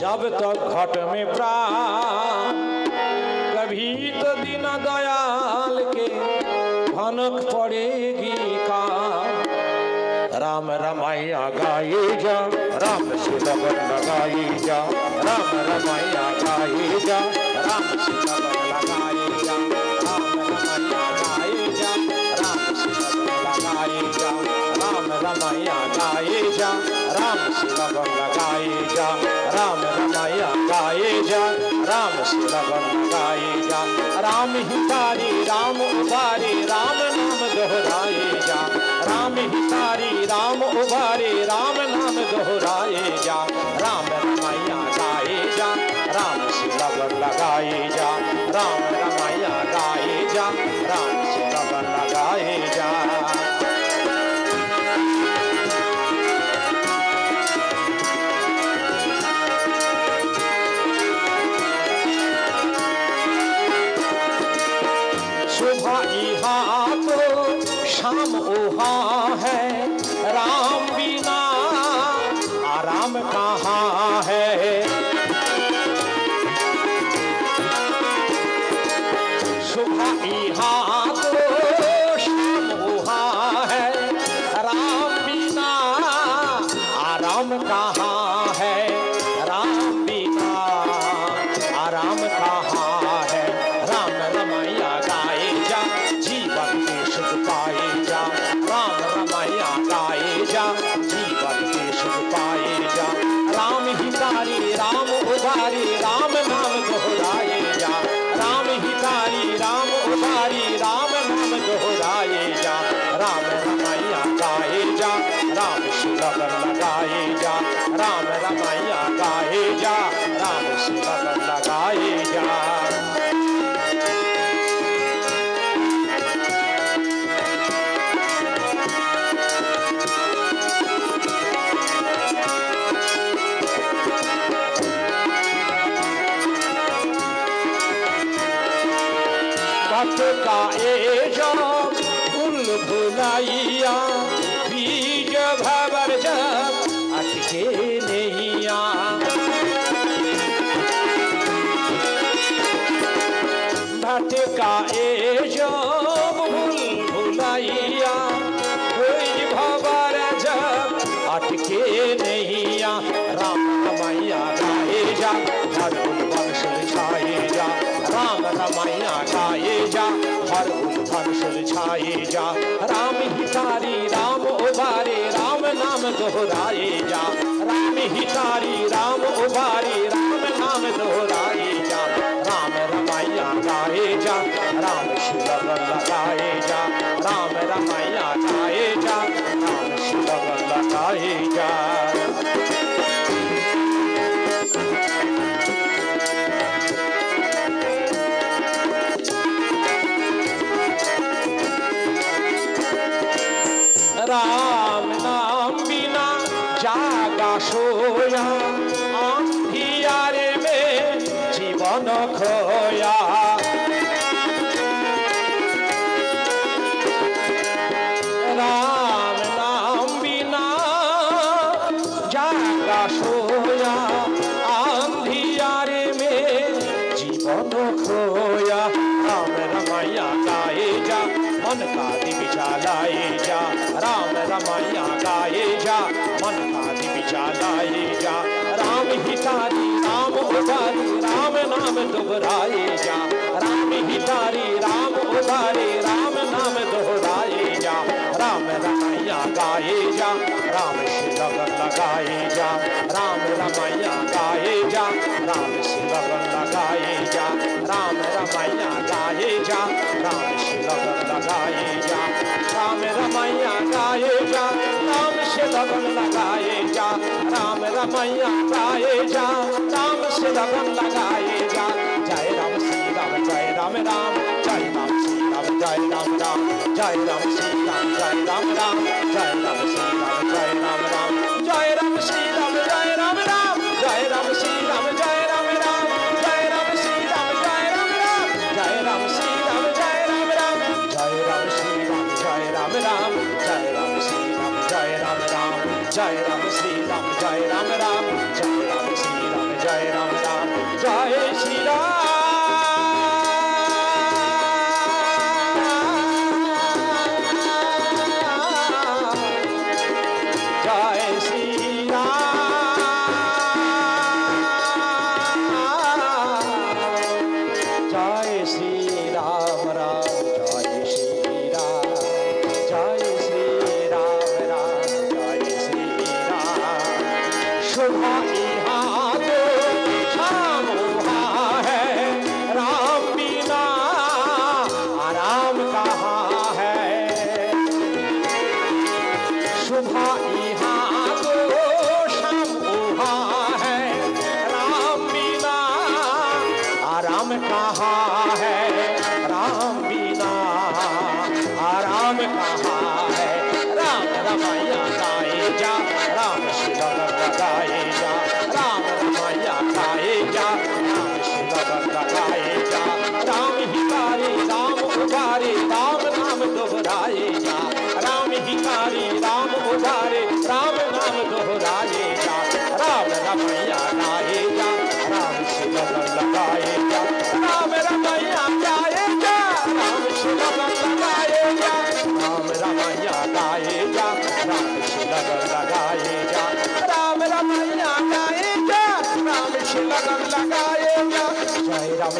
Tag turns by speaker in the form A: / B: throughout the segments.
A: जब तक घट में प्राण, कभी तो दीन दयाल के भनक पड़ेगी का। राम रमैया गाई जा, राम से लगन लगाई जा, राम रमैया गाई जा, राम से लगन लगाई जा, राम रमैया गाई जा, राम से लगन लगाई जा, राम रमैया गाई जा, राम से लगन लगाई जा, राम रमैया गाई जा, राम से लगन लगाई जा। राम हितारी राम उबारी, राम नाम दोहराए जा, राम हितारी राम उबारे, राम नाम दोहराए जा। राम रमैया गाए जा, राम से लगन लगाए जा, राम रमैया गाए जा, राम से लगन लगाए जा। सुबह यहाँ तो शाम वहाँ है, राम बिना आराम कहाँ है। सुबह यहाँ तो शाम वहाँ है, राम बिना आराम कहाँ है, राम बिना आराम कहाँ है। राम रमैया गाए जा, जीवन के सुख पाए जा, राम रमैया गाए जा, जीवन के सुख पाए जा। राम हितारी राम उबारी, राम नाम दोहराए जा, राम हितारी राम उबारी, राम नाम दोहराए जा। राम रमैया गाए जा, राम से लगन लगाए जा, राम रमैया गाए जा, राम से लगन लगाए जा। का एजो कुल भुलाइया, बीज भवर जब अटके नैया। भटका एजो भूल भुलाइया, बीज भवर जब अटके नैया। राम रमैया गाए जा, हर वंश छाए जा, राम रमैया गाए जा, हर वंश छाए जा। राम हितारी राम उबारे, राम नाम दोहराए जा, राम हितारी राम उबारे, राम नाम दोहराए जा। राम रमैया गाए जा, राम से लगन लगाए जा, राम रमैया गाए जा, राम से लगन लगाए जा। राम नाम बिना जागा सोया, अंधियारे में जीवन खोया। राम नाम बिना जागा सोया, अंधियारे में जीवन खोया। राम रमैया गाए जा, मन का दिव्य जलाए जा, राम रमैया गाए जा, मन का दिव्य जलाए जा। राम हितारी राम उबारी, राम नाम दोहराए जा, राम हितारी राम उबारे, राम नाम दोहराए जा। राम रमैया गाए जा, राम से लगन लगाए जा, राम रमैया गाए जा, राम से लगन लगाए जा। राम रमैया गाए जा, राम से लगन लगाए जा, राम रमैया गाए जा, राम से लगन लगाए जा। राम रमैया गाए जा, राम से लगन लगाए जा। जय राम श्री राम, जय राम राम, जय राम श्री राम, जय राम राम, जय राम श्री राम, जय राम राम, जय राम श्री राम, जय राम राम, जय राम श्री राम, जय राम राम, जय राम श्री राम, जय राम राम, जय राम श्री राम, जय राम राम, जय राम श्री राम, जय राम राम, जय राम श्री राम, जय राम राम, जय राम श्री राम, जय राम राम, जय राम श्री राम, जय राम राम, जय राम श्री राम, जय राम राम जय श्री राम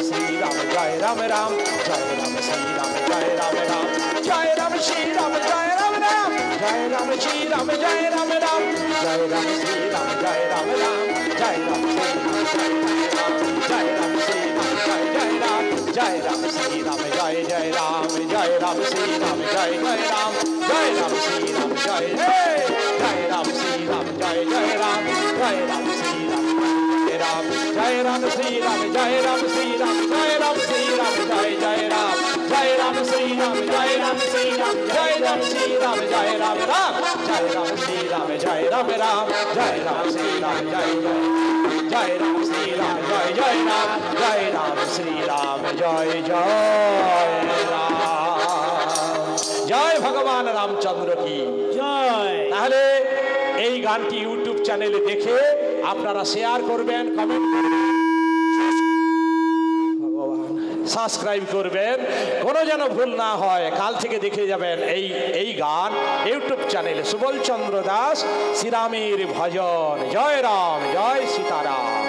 A: श्री राम जय राम राम जय राम श्री राम जय राम राम जय राम श्री राम जय राम राम जय राम श्री राम जय राम राम जय राम श्री राम जय राम राम जय राम श्री राम जय राम जय राम श्री राम जय जय राम जय राम श्री राम जय जय राम जय राम श्री राम जय जय राम जय राम श्री राम जय जय राम जय राम श्री राम राम जय राम श्री राम जय राम श्री राम जय राम श्री राम जय जय राम जय राम श्री राम जय राम श्री राम जय राम श्री राम जय राम राम जय राम श्री राम जय राम राम जय राम श्री राम जय जय राम श्री राम जय जय राम जय राम श्री राम जय जय राम जय भगवान रामचंद्र की जय। তাহলে এই গানটি ইউটিউব চ্যানেলে দেখে আপনারা শেয়ার করবেন, কমেন্ট ভগবান সাবস্ক্রাইব করবেন, কোনো যেন ভুল না হয়। কাল থেকে দেখে যাবেন এই গান ইউটিউব চ্যানেলে সুবল চন্দ্র দাস শ্রীরামের ভজন। জয় রাম জয় সীতারাম।